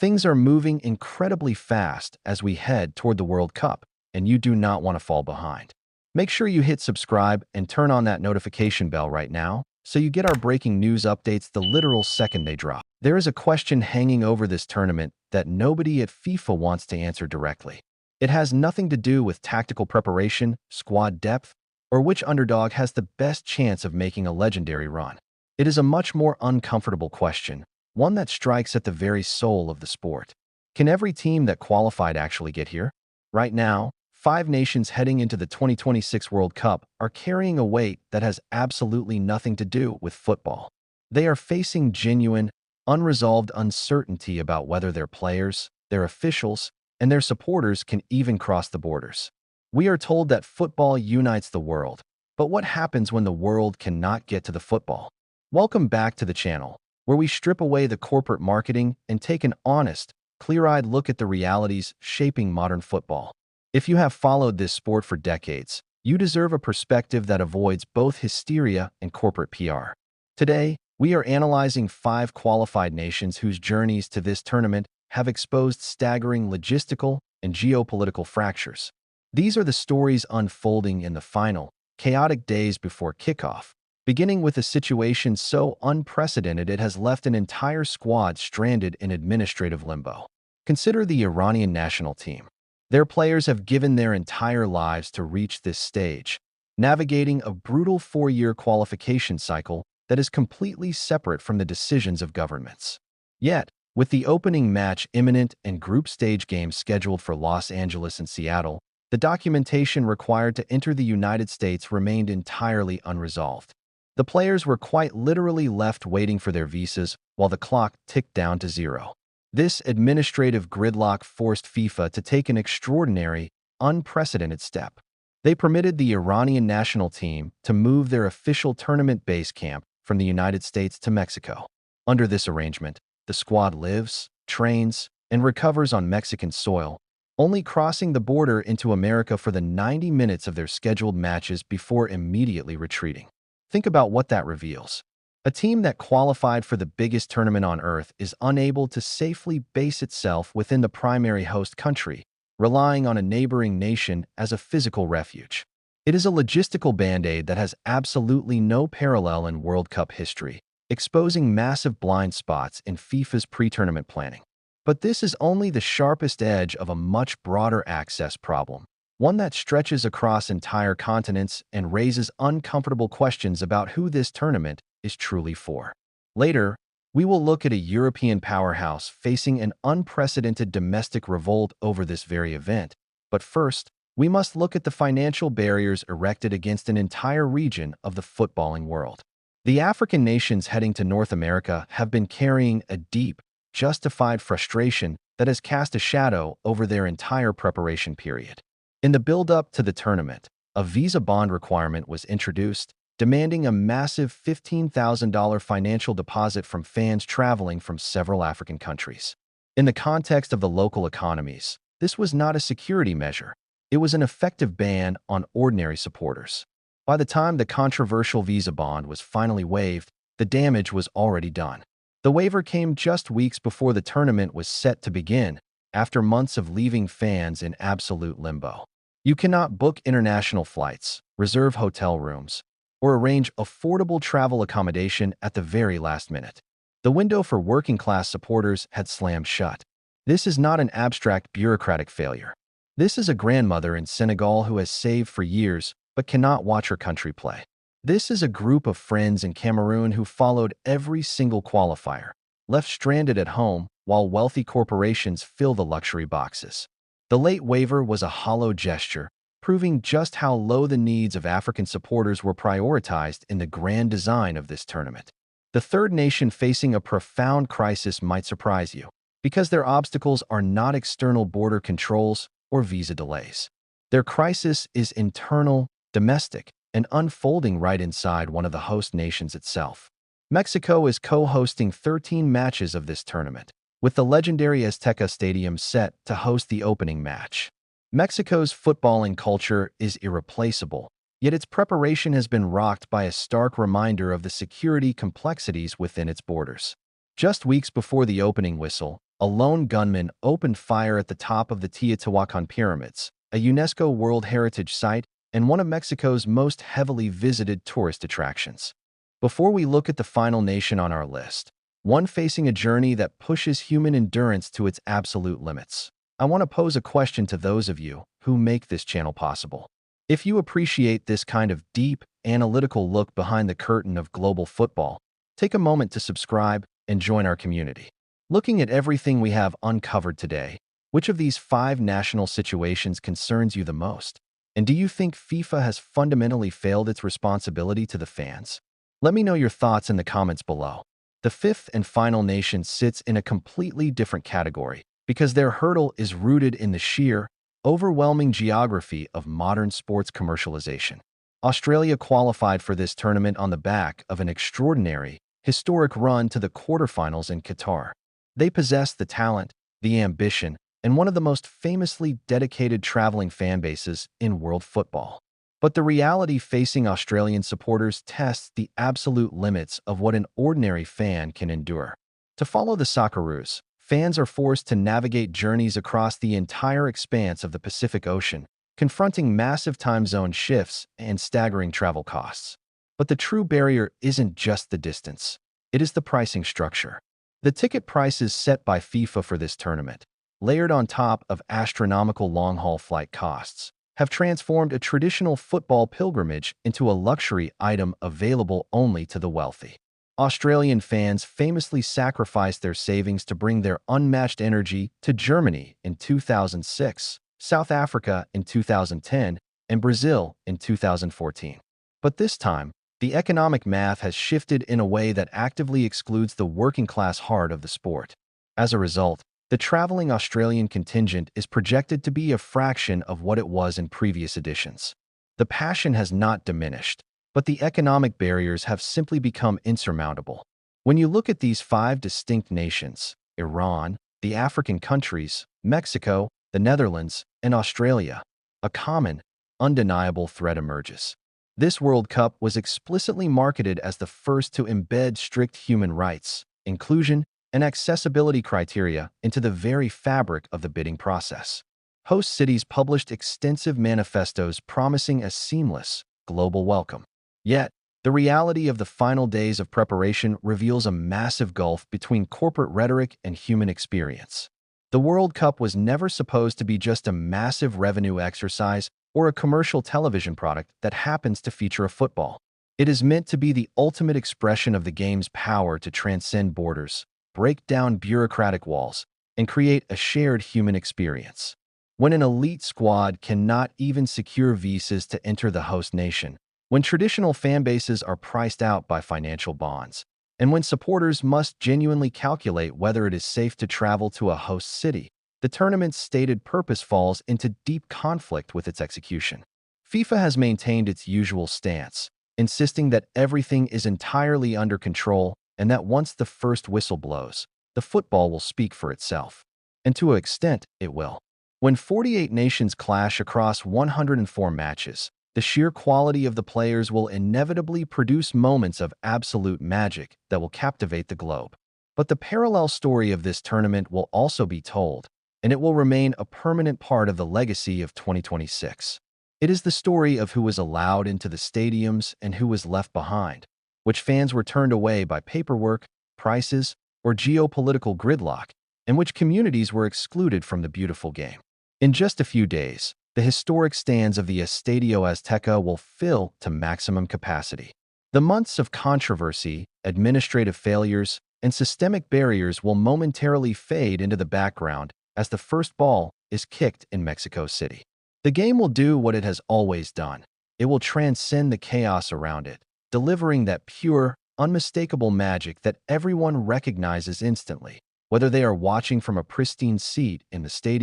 Things are moving incredibly fast as we head toward the World Cup, and you do not want to fall behind. Make sure you hit subscribe and turn on that notification bell right now so you get our breaking news updates the literal second they drop. There is a question hanging over this tournament that nobody at FIFA wants to answer directly. It has nothing to do with tactical preparation, squad depth, or which underdog has the best chance of making a legendary run. It is a much more uncomfortable question, one that strikes at the very soul of the sport. Can every team that qualified actually get here? Right now, 5 nations heading into the 2026 World Cup are carrying a weight that has absolutely nothing to do with football. They are facing genuine, unresolved uncertainty about whether their players, their officials, and their supporters can even cross the borders. We are told that football unites the world, but what happens when the world cannot get to the football? Welcome back to the channel, where we strip away the corporate marketing and take an honest, clear-eyed look at the realities shaping modern football. If you have followed this sport for decades, you deserve a perspective that avoids both hysteria and corporate PR. Today, we are analyzing 5 qualified nations whose journeys to this tournament have exposed staggering logistical and geopolitical fractures. These are the stories unfolding in the final, chaotic days before kickoff, beginning with a situation so unprecedented it has left an entire squad stranded in administrative limbo. Consider the Iranian national team. Their players have given their entire lives to reach this stage, navigating a brutal 4-year qualification cycle that is completely separate from the decisions of governments. Yet, with the opening match imminent and group stage games scheduled for Los Angeles and Seattle, the documentation required to enter the United States remained entirely unresolved. The players were quite literally left waiting for their visas while the clock ticked down to zero. This administrative gridlock forced FIFA to take an extraordinary, unprecedented step. They permitted the Iranian national team to move their official tournament base camp from the United States to Mexico. Under this arrangement, the squad lives, trains, and recovers on Mexican soil, only crossing the border into America for the 90 minutes of their scheduled matches before immediately retreating. Think about what that reveals. A team that qualified for the biggest tournament on Earth is unable to safely base itself within the primary host country, relying on a neighboring nation as a physical refuge. It is a logistical band-aid that has absolutely no parallel in World Cup history, exposing massive blind spots in FIFA's pre-tournament planning. But this is only the sharpest edge of a much broader access problem, one that stretches across entire continents and raises uncomfortable questions about who this tournament is truly for. Later, we will look at a European powerhouse facing an unprecedented domestic revolt over this very event. But first, we must look at the financial barriers erected against an entire region of the footballing world. The African nations heading to North America have been carrying a deep, justified frustration that has cast a shadow over their entire preparation period. In the build-up to the tournament, a visa bond requirement was introduced, demanding a massive $15,000 financial deposit from fans traveling from several African countries. In the context of the local economies, this was not a security measure. It was an effective ban on ordinary supporters. By the time the controversial visa bond was finally waived, the damage was already done. The waiver came just weeks before the tournament was set to begin, after months of leaving fans in absolute limbo. You cannot book international flights, reserve hotel rooms, or arrange affordable travel accommodation at the very last minute. The window for working-class supporters had slammed shut. This is not an abstract bureaucratic failure. This is a grandmother in Senegal who has saved for years but cannot watch her country play. This is a group of friends in Cameroon who followed every single qualifier, left stranded at home while wealthy corporations fill the luxury boxes. The late waiver was a hollow gesture, proving just how low the needs of African supporters were prioritized in the grand design of this tournament. The third nation facing a profound crisis might surprise you, because their obstacles are not external border controls or visa delays. Their crisis is internal, domestic, and unfolding right inside one of the host nations itself. Mexico is co-hosting 13 matches of this tournament, with the legendary Azteca Stadium set to host the opening match. Mexico's footballing culture is irreplaceable, yet its preparation has been rocked by a stark reminder of the security complexities within its borders. Just weeks before the opening whistle, a lone gunman opened fire at the top of the Teotihuacan Pyramids, a UNESCO World Heritage Site and one of Mexico's most heavily visited tourist attractions. Before we look at the final nation on our list, one facing a journey that pushes human endurance to its absolute limits, I want to pose a question to those of you who make this channel possible. If you appreciate this kind of deep, analytical look behind the curtain of global football, take a moment to subscribe and join our community. Looking at everything we have uncovered today, which of these 5 national situations concerns you the most? And do you think FIFA has fundamentally failed its responsibility to the fans? Let me know your thoughts in the comments below. The 5th and final nation sits in a completely different category because their hurdle is rooted in the sheer, overwhelming geography of modern sports commercialization. Australia qualified for this tournament on the back of an extraordinary, historic run to the quarterfinals in Qatar. They possess the talent, the ambition, and one of the most famously dedicated traveling fan bases in world football. But the reality facing Australian supporters tests the absolute limits of what an ordinary fan can endure. To follow the Socceroos, fans are forced to navigate journeys across the entire expanse of the Pacific Ocean, confronting massive time zone shifts and staggering travel costs. But the true barrier isn't just the distance. It is the pricing structure. The ticket prices set by FIFA for this tournament, layered on top of astronomical long-haul flight costs, have transformed a traditional football pilgrimage into a luxury item available only to the wealthy. Australian fans famously sacrificed their savings to bring their unmatched energy to Germany in 2006, South Africa in 2010, and Brazil in 2014. But this time, the economic math has shifted in a way that actively excludes the working-class heart of the sport. As a result, the traveling Australian contingent is projected to be a fraction of what it was in previous editions. The passion has not diminished, but the economic barriers have simply become insurmountable. When you look at these 5 distinct nations, Iran, the African countries, Mexico, the Netherlands, and Australia, a common, undeniable threat emerges. This World Cup was explicitly marketed as the first to embed strict human rights, inclusion, and accessibility criteria into the very fabric of the bidding process. Host cities published extensive manifestos promising a seamless, global welcome. Yet, the reality of the final days of preparation reveals a massive gulf between corporate rhetoric and human experience. The World Cup was never supposed to be just a massive revenue exercise or a commercial television product that happens to feature a football. It is meant to be the ultimate expression of the game's power to transcend borders, break down bureaucratic walls, and create a shared human experience. When an elite squad cannot even secure visas to enter the host nation, when traditional fan bases are priced out by financial bonds, and when supporters must genuinely calculate whether it is safe to travel to a host city, the tournament's stated purpose falls into deep conflict with its execution. FIFA has maintained its usual stance, insisting that everything is entirely under control and that once the first whistle blows, the football will speak for itself. And to an extent, it will. When 48 nations clash across 104 matches, the sheer quality of the players will inevitably produce moments of absolute magic that will captivate the globe. But the parallel story of this tournament will also be told, and it will remain a permanent part of the legacy of 2026. It is the story of who was allowed into the stadiums and who was left behind, which fans were turned away by paperwork, prices, or geopolitical gridlock, and which communities were excluded from the beautiful game. In just a few days, the historic stands of the Estadio Azteca will fill to maximum capacity. The months of controversy, administrative failures, and systemic barriers will momentarily fade into the background as the first ball is kicked in Mexico City. The game will do what it has always done. It will transcend the chaos around it, delivering that pure, unmistakable magic that everyone recognizes instantly, whether they are watching from a pristine seat in the stadium